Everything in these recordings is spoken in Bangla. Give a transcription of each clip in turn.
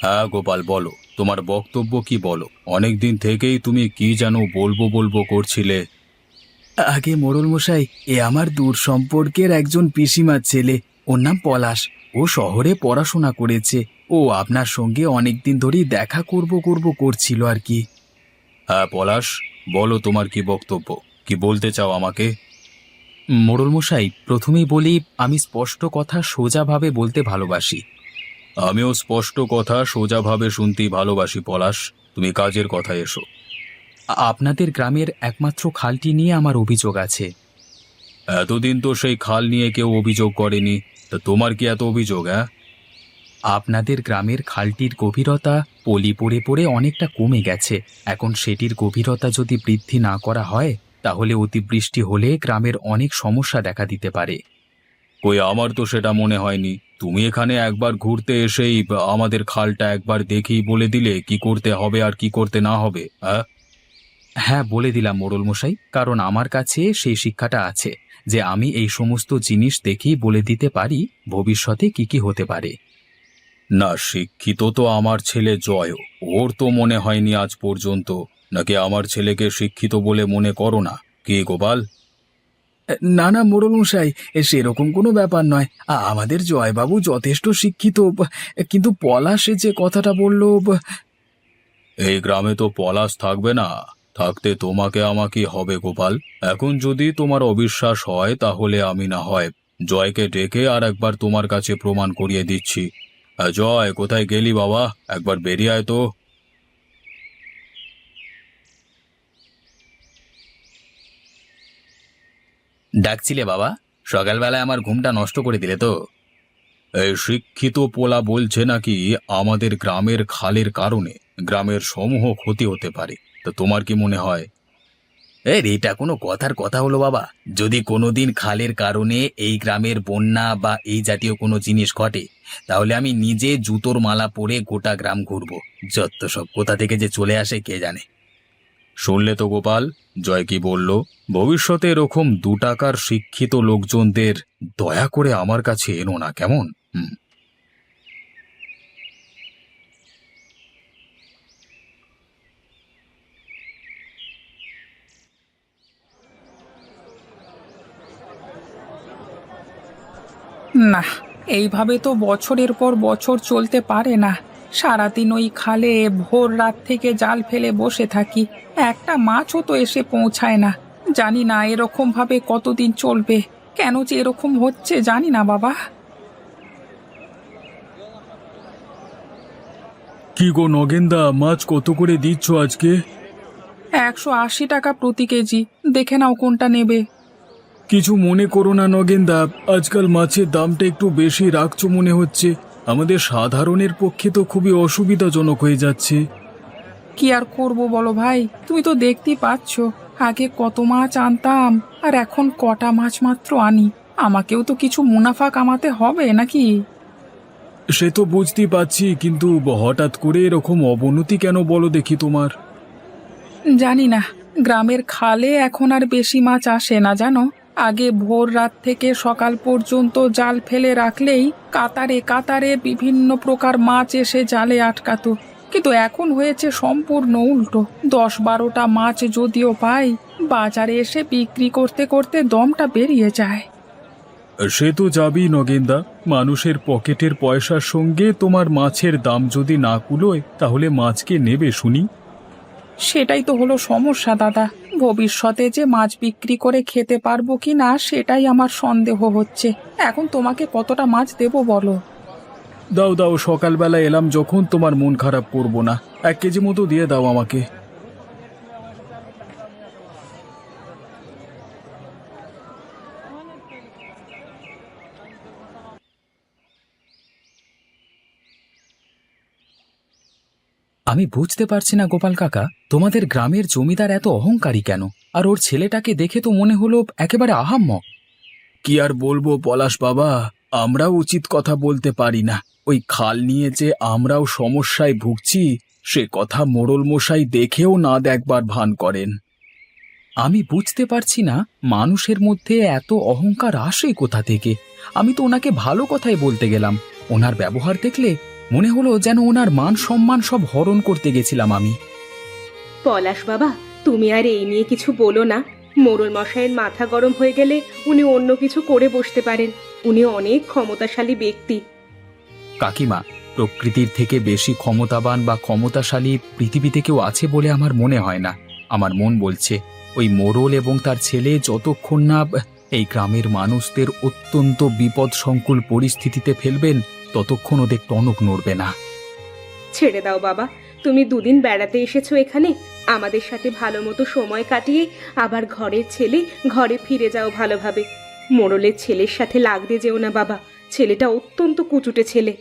হ্যাঁ গোপাল, বলো তোমার বক্তব্য কি বলো। অনেক দিন থেকেই তুমি কি যেন বলবো বলবো করছিলে। আগে মোড়ল মশাই, এ আমার দূর সম্পর্কের একজন পিসিমার ছেলে। ওর নাম পলাশ। ও শহরে পড়াশোনা করেছে। ও আপনার সঙ্গে অনেকদিন ধরেই দেখা করব করব করছিল আর কি। হ্যাঁ পলাশ, বলো তোমার কি বক্তব্য, কি বলতে চাও আমাকে। মোড়ল মশাই, প্রথমেই বলি, আমি স্পষ্ট কথা সোজাভাবে বলতে ভালোবাসি। আমিও স্পষ্ট কথা সোজাভাবে শুনতেই ভালোবাসি পলাশ। তুমি কাজের কথা এসো। আপনাদের গ্রামের একমাত্র খালটি নিয়ে আমার অভিযোগ আছে। এতদিন তো সেই খাল নিয়ে কেউ অভিযোগ করেনি, তা তোমার কি এত অভিযোগ? হ্যাঁ, আপনাদের গ্রামের খালটির গভীরতা পলি পড়ে পড়ে অনেকটা কমে গেছে। এখন সেটির গভীরতা যদি বৃদ্ধি না করা হয়, তাহলে অতিবৃষ্টি হলে গ্রামের অনেক সমস্যা দেখা দিতে পারে। কই আমার তো সেটা মনে হয়নি। তুমি এখানে একবার ঘুরতে এসেই আমাদের খালটা একবার দেখেই বলে দিলে কি করতে হবে আর কি করতে না হবে। হ্যাঁ, হ্যাঁ, বলে দিলাম মোড়ল মশাই, কারণ আমার কাছে সেই শিক্ষাটা আছে যে আমি এই সমস্ত জিনিস দেখেই বলে দিতে পারি ভবিষ্যতে কি কি হতে পারে। না শিক্ষিত তো আমার ছেলে জয়, ওর তো মনে হয়নি আজ পর্যন্ত। নাকি আমার ছেলেকে শিক্ষিত বলে মনে করো না, কি গোপাল? না না মোড়ল মশাই, সেরকম কোনো ব্যাপার নয়। আমাদের জয়বাবু যথেষ্ট শিক্ষিত। কিন্তু পলাশে যে কথাটা বলল। এই গ্রামে তো পলাশ থাকবে না, থাকতে তোমাকে আমাকে হবে গোপাল। এখন যদি তোমার অবিশ্বাস হয় তাহলে আমি না হয় জয়কে ডেকে আর একবার তোমার কাছে প্রমাণ করিয়ে দিচ্ছি। জয়, কোথায় গেলি বাবা? একবার বেরিয়ে আয় তো। ডাকছিলে বাবা? সকালবেলায় আমার ঘুমটা নষ্ট করে দিলে তো। এই শিক্ষিত পোলা বলছে নাকি আমাদের গ্রামের খালের কারণে গ্রামের সমূহ ক্ষতি হতে পারে। তা তোমার কি মনে হয়? এটা কোনো কথার কথা হলো বাবা? যদি কোনোদিন খালের কারণে এই গ্রামের বন্যা বা এই জাতীয় কোনো জিনিস ঘটে, তাহলে আমি নিজে জুতোর মালা পরে গোটা গ্রাম ঘুরবো। যত সব কোথা থেকে যে চলে আসে কে জানে। শুনলে তো গোপাল, জয় কি বলল। ভবিষ্যতে এরকম 2 টাকার শিক্ষিত লোকজনদের দয়া করে আমার কাছে এনো না, কেমন? হুম। না, এইভাবে তো বছরের পর বছর চলতে পারে না। সারাদিন ওই খালে ভোর রাত থেকে জাল ফেলে বসে থাকি, একটা মাছও তো এসে পৌঁছায় না। জানি না এরকম ভাবে কতদিন চলবে। কেন যে এরকম হচ্ছে জানি না বাবা। কি গো নগেনদা, মাছ কত করে দিচ্ছ আজকে? 180 টাকা প্রতি কেজি। দেখে নাও কোনটা নেবে। কিছু মনে করো না নগেনদা, আজকাল মাছের দামটা একটু বেশি রাখছো মনে হচ্ছে। আমাদের সাধারণের পক্ষে তো খুবই অসুবিধাজনক হয়ে যাচ্ছে। কি আর করব বলো ভাই, তুমি তো দেখতেই পাচ্ছ। আগে কত মাছ আনতাম, আর এখন কটা মাছ মাত্র আনি। আমাকেও তো কিছু মুনাফা কামাতে হবে নাকি? সে তো বুঝতেই পারছি, কিন্তু হঠাৎ করে এরকম অবনতি কেন বলো দেখি তোমার? জানি না, গ্রামের খালে এখন আর বেশি মাছ আসে না জানো। আগে ভোর রাত থেকে সকাল পর্যন্ত জাল ফেলে রাখলেই কাতারে কাতারে বিভিন্ন প্রকার মাছ এসে জালে আটকাতো। কিন্তু এখন হয়েছে সম্পূর্ণ উল্টো। 10-12টা মাছ যদিও পাই, বাজারে এসে বিক্রি করতে করতে দমটা বেরিয়ে যায়। সে তো যাবেই নগেনদা, মানুষের পকেটের পয়সার সঙ্গে তোমার মাছের দাম যদি না কুলোয় তাহলে মাছকে নেবে শুনি? সেটাই তো হলো সমস্যা দাদা। ভবিষ্যতে যে মাছ বিক্রি করে খেতে পারবো কি না সেটাই আমার সন্দেহ হচ্ছে। এখন তোমাকে কতটা মাছ দেবো বলো? দাও দাও, সকালবেলা এলাম যখন, তোমার মন খারাপ করব না। 1 কেজি মতো দিয়ে দাও আমাকে। আমি বুঝতে পারছি না গোপাল কাকা, তোমাদের গ্রামের জমিদার এত অহংকারী কেন? আর ওর ছেলেটাকে দেখে তো মনে হলো একেবারে আহাম্মক। কি আর বলবো পলাশ বাবা, আমরাও উচিত কথা বলতে পারি না। ওই খাল নিয়ে যে আমরাও সমস্যায় ভুগছি সে কথা মোড়ল মশাই দেখেও না দেখবার ভান করেন। আমি বুঝতে পারছি না মানুষের মধ্যে এত অহংকার আসে কোথা থেকে। আমি তো ওনাকে ভালো কথাই বলতে গেলাম, ওনার ব্যবহার দেখলে মনে হলো যেন ওনার মান সম্মান সব হরণ করতে গেছিলাম আমি। পলাশ বাবা, তুমি আর এই নিয়ে কিছু বলো না। মোড়ল মশাইয়ের মাথা গরম হয়ে গেলে উনি অন্য কিছু করে বসতে পারেন। উনি অনেক ক্ষমতাশালী ব্যক্তি। কাকিমা, প্রকৃতির থেকে বেশি ক্ষমতাবান বা ক্ষমতাশালী পৃথিবীতে কেউ আছে বলে আমার মনে হয় না। আমার মন বলছে ওই মোড়ল এবং তার ছেলে যতক্ষণ না এই গ্রামের মানুষদের অত্যন্ত বিপদসংকুল পরিস্থিতিতে ফেলবেন, ততক্ষণ ওদের টনক নড়বে না। ছেড়ে দাও বাবা, তুমি দুদিন বেড়াতে এসেছো এখানে, আমাদের সাথে ভালো মতো সময় কাটিয়ে আবার ঘরের ছেলে ঘরে ফিরে যাও ভালোভাবে। মোড়লের ছেলের সাথে লাগতে যেও না বাবা, ছেলেটা অত্যন্ত কুচুটে ছেলে।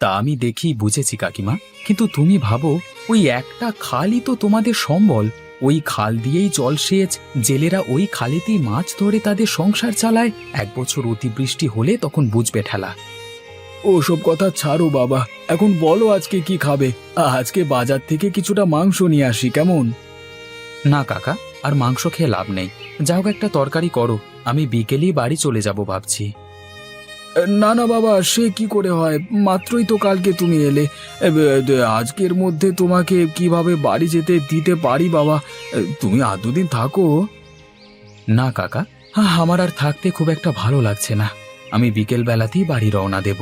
তা আমি দেখি বুঝেছি কাকিমা, কিন্তু তুমি ভাবো ওই একটা খালই তো তোমাদের সম্বল। ওই খাল দিয়েই জলসেচ, জেলেরা ওই খালেতেই মাছ ধরে তাদের সংসার চালায়। 1 বছর অতিবৃষ্টি হলে তখন বুঝবে ঠেলা। ওসব কথা ছাড়ো বাবা, এখন বলো আজকে কি খাবে? আজকে বাজার থেকে কিছুটা মাংস নিয়ে আসি, কেমন? না কাকা, আর মাংস খেয়ে লাভ নেই। যাও একটা তরকারি করো, আমি বিকেলেই বাড়ি চলে যাব ভাবছি। না না বাবা, সে কি করে হয়? মাত্রই তো কালকে তুমি এলে। আজকের মধ্যে তোমাকে কিভাবে বাড়ি যেতে দিতে পারি বাবা? তুমি আর দুদিন থাকো। না কাকা, আমার আর থাকতে খুব একটা ভালো লাগছে না। আমি বিকেল বেলাতেই বাড়ি রওনা দেব।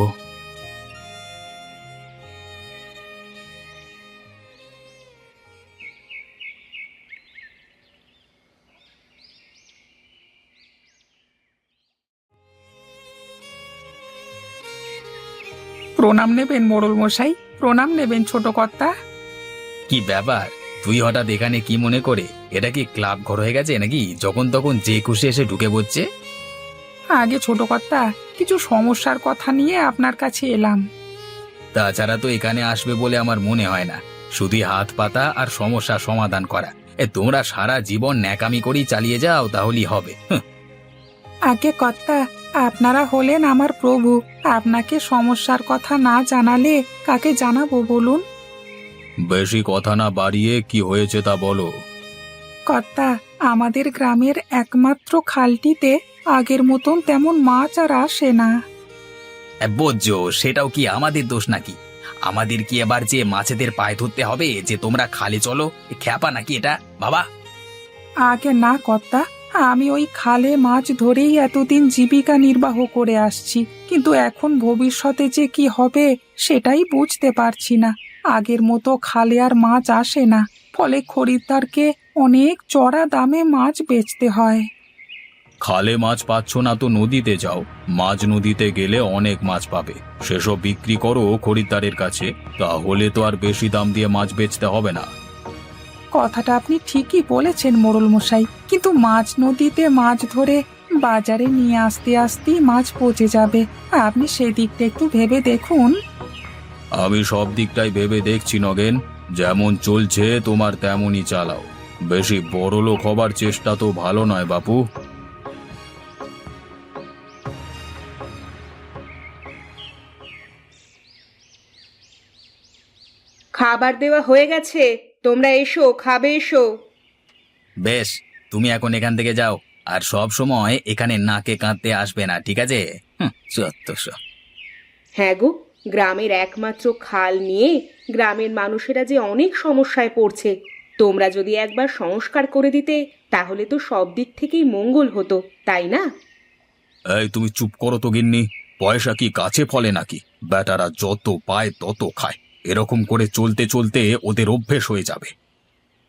প্রণাম নেবেন মোড়ল মশাই, প্রণাম নেবেন ছোট কর্তা। কি ব্যাপার, তুই হঠাৎ এখানে কি মনে করে? এটা কি ক্লাব ঘর হয়ে গেছে নাকি যখন তখন যে খুশি এসে ঢুকে পড়ছে? আগে ছোট কর্তা, কিছু সমস্যার কথা নিয়ে আপনার কাছে এলাম। তাছাড়া তো এখানে আসবে বলে আমার মনে হয় না। শুধুই হাত পাতা আর সমস্যা সমাধান করা। তোমরা সারা জীবন ন্যাকামি করেই চালিয়ে যাও, তাহলেই হবে। আগে কর্তা, আপনারা হলেন আমার প্রভু। আপনাকে সমস্যার কথা না জানালে কাকে জানাবো বলুন? বেশি কথা না বাড়িয়ে কি হয়েছে তা বলো। কর্তা, আমাদের গ্রামের একমাত্র খালটিতে আগের মতন তেমন মাছ আর আসে না। বোঝো, সেটাও কি আমাদের দোষ নাকি? আমাদের কি এবার যে মাছেদের পায়ে ধরতে হবে যে তোমরা খালে চলো? খ্যাপা নাকি এটা বাবা? আগে না কর্তা, আমি ওই খালে মাছ ধরেই এতদিন জীবিকা নির্বাহ করে আসছি, কিন্তু এখন ভবিষ্যতে যে কি হবে সেটাই বুঝতে পারছি না। আগের মতো খালে আর মাছ আসে না, ফলে খরিদ্দারকে অনেক চড়া দামে মাছ বেচতে হয়। খালে মাছ পাচ্ছ না তো নদীতে যাও। মাছ নদীতে গেলে অনেক মাছ পাবে, সেসব বিক্রি করো খরিদ্দারের কাছে। তাহলে তো আর বেশি দাম দিয়ে মাছ বেচতে হবে না। কথাটা আপনি ঠিকই বলেছেন মোড়ল মশাই, কিন্তু মাছ নদীতে মাছ ধরে বাজারে নিয়ে আসতে আসতেই মাছ পচে যাবে। আপনি সেদিকটা একটু ভেবে দেখুন। আমি সব দিকটাই ভেবে দেখছি নগেন, যেমন চলছে তোমার তেমনই চালাও। বেশি বড়লোক হবার চেষ্টা তো ভালো নয় বাপু। খাবার দেওয়া হয়ে গেছে, তোমরা এসো, খাবে এসো। বেশ, তুমি এখন এখান থেকে যাও, আর সব সময় এখানে নাকে কাঁদতে আসবে না, ঠিক আছে? চত্বর। হ্যাঁ গো, গ্রামের একমাত্র খাল নিয়ে গ্রামের মানুষেরা যে অনেক সমস্যায় পড়ছে। তোমরা যদি একবার সংস্কার করে দিতে তাহলে তো সব দিক থেকেই মঙ্গল হতো, তাই না? এই তুমি চুপ করো তো গিন্নি। পয়সা কি গাছে ফলে নাকি? বেটারা যত পায় তত খায়। এরকম করে চলতে চলতে ওদের অভ্যেস হয়ে যাবে।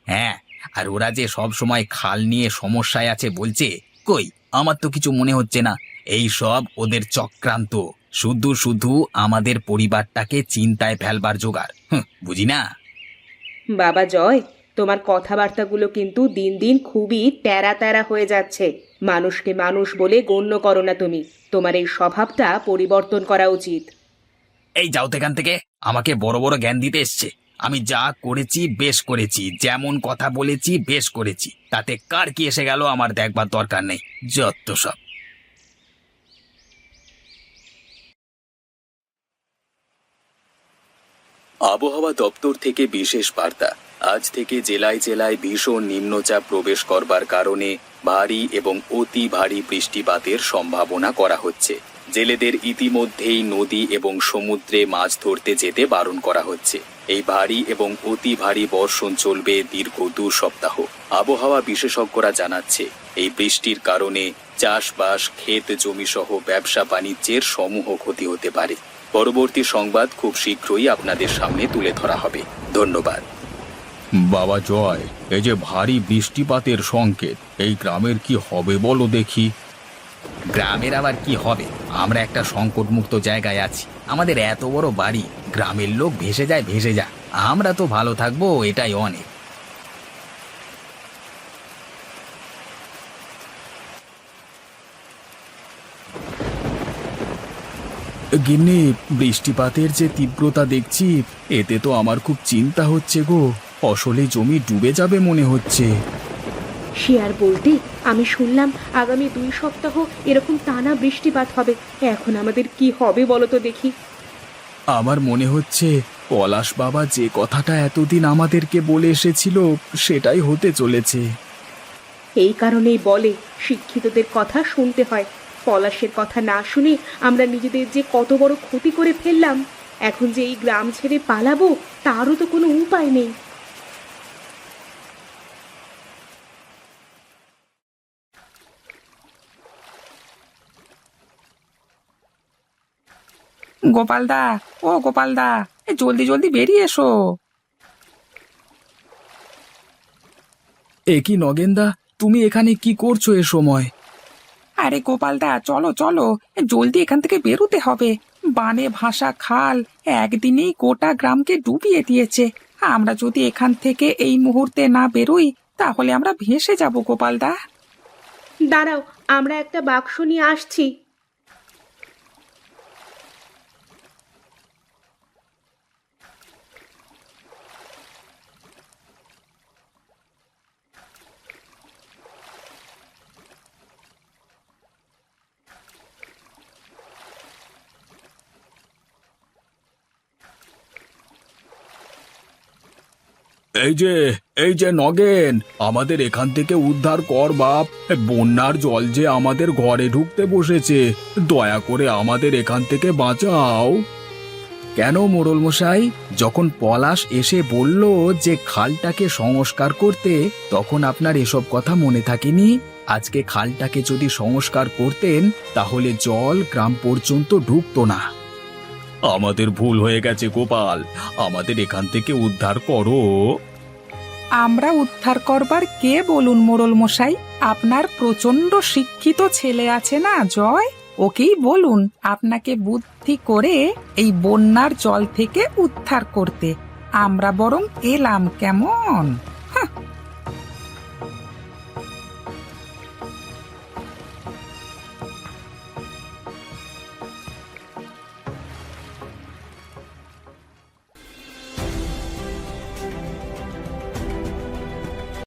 হ্যাঁ, আর ওরা যে সব সময় খাল নিয়ে সমস্যায় আছে বলছে, কই আমার তো কিছু মনে হচ্ছে না। এই সব ওদের চক্রান্ত, শুধু শুধু আমাদের পরিবারটাকে চিন্তায় ফেলবার জোগাড়। বুঝি না? বাবা জয়, তোমার কথাবার্তাগুলো কিন্তু দিন দিন খুবই ট্যারা ট্যারা হয়ে যাচ্ছে। মানুষকে মানুষ বলে গণ্য করো না তুমি। তোমার এই স্বভাবটা পরিবর্তন করা উচিত। এই যাও তো এখান থেকে, আমাকে বড় বড় জ্ঞান দিতে এসছে। আমি যা করেছি বেশ করেছি, যেমন কথা বলেছি বেশ করেছি, তাতে কার কি এসে গেল আমার দেখবার দরকার নেই। যত সব। আবহাওয়া দপ্তর থেকে বিশেষ বার্তা। আজ থেকে জেলায় জেলায় ভীষণ নিম্নচাপ প্রবেশ করবার কারণে ভারী এবং অতি ভারী বৃষ্টিপাতের সম্ভাবনা করা হচ্ছে। জেলেদের ইতিমধ্যেই নদী এবং সমুদ্রে মাছ ধরতে যেতে বারণ করা হচ্ছে। এই ভারী এবং অতি ভারী বর্ষণ চলবে দীর্ঘ 2 সপ্তাহ। আবহাওয়া বিশেষজ্ঞরা জানাচ্ছে এই বৃষ্টির কারণে চাষবাস, ক্ষেত জমি সহ ব্যবসা বাণিজ্যের সমূহ ক্ষতি হতে পারে। পরবর্তী সংবাদ খুব শীঘ্রই আপনাদের সামনে তুলে ধরা হবে। ধন্যবাদ। বাবা জয়, এই যে ভারী বৃষ্টিপাতের সংকেত, এই গ্রামের কি হবে বলো দেখি। গ্রামের আবার কি হবে? আমরা একটা সংকটমুক্ত জায়গায় আছি। আমাদের এত বড় বাড়ি, গ্রামের লোক ভেসে যায় ভেসে যায়, আমরা তো ভালো থাকবো, এটাই অনেক। গিন্নি, বৃষ্টিপাতের যে তীব্রতা দেখছি, এতে তো আমার খুব চিন্তা হচ্ছে গো। ফসলে জমি ডুবে যাবে মনে হচ্ছে। সে আর বলতে, আমি শুনলাম আগামী 2 সপ্তাহ এরকম টানা বৃষ্টিপাত হবে। এখন আমাদের কি হবে বলো তো দেখি। আমার মনে হচ্ছে পলাশ বাবা যে কথাটা এতদিন আমাদেরকে বলে এসেছিল সেটাই হতে চলেছে। এই কারণেই বলে শিক্ষিতদের কথা শুনতে হয়। পলাশের কথা না শুনে আমরা নিজেদের যে কত বড় ক্ষতি করে ফেললাম। এখন যে এই গ্রাম ছেড়ে পালাবো, তারও তো কোনো উপায় নেই। গোপালদা, ও গোপালদা, জলদি জলদি বেরিয়ে এসো। এ কি নগেনদা, তুমি এখানে কি করছো এ সময়? আরে গোপালদা, চলো চলো, জলদি এখান থেকে বেরোতে হবে। বানে ভাসা খাল একদিনেই গোটা গ্রামকে ডুবিয়ে দিয়েছে। আমরা যদি এখান থেকে এই মুহূর্তে না বেরোই, তাহলে আমরা ভেসে যাব গোপালদা। দাঁড়াও, আমরা একটা বাক্স নিয়ে আসছি। এই যে নগেন, আমাদের এখান থেকে উদ্ধার কর বাপ। বন্যার জল যে আমাদের ঘরে ঢুকতে বসেছে, দয়া করে আমাদের এখান থেকে বাঁচাও। কেন মোড়ল মশাই, যখন পলাশ এসে বলল যে খালটাকে সংস্কার করতে, তখন আপনার এসব কথা মনে থাকেনি? আজকে খালটাকে যদি সংস্কার করতেন, তাহলে জল গ্রাম পর্যন্ত ঢুকতো না। আমাদের ভুল হয়ে গেছে গোপাল, আমাদের এখান থেকে উদ্ধার করো। আমরা উদ্ধার করবার কে বলুন মোড়ল মশাই? আপনার প্রচন্ড শিক্ষিত ছেলে আছে না জয়, ওকেই বলুন আপনাকে বুদ্ধি করে এই বন্যার জল থেকে উদ্ধার করতে। আমরা বরং এলাম, কেমন?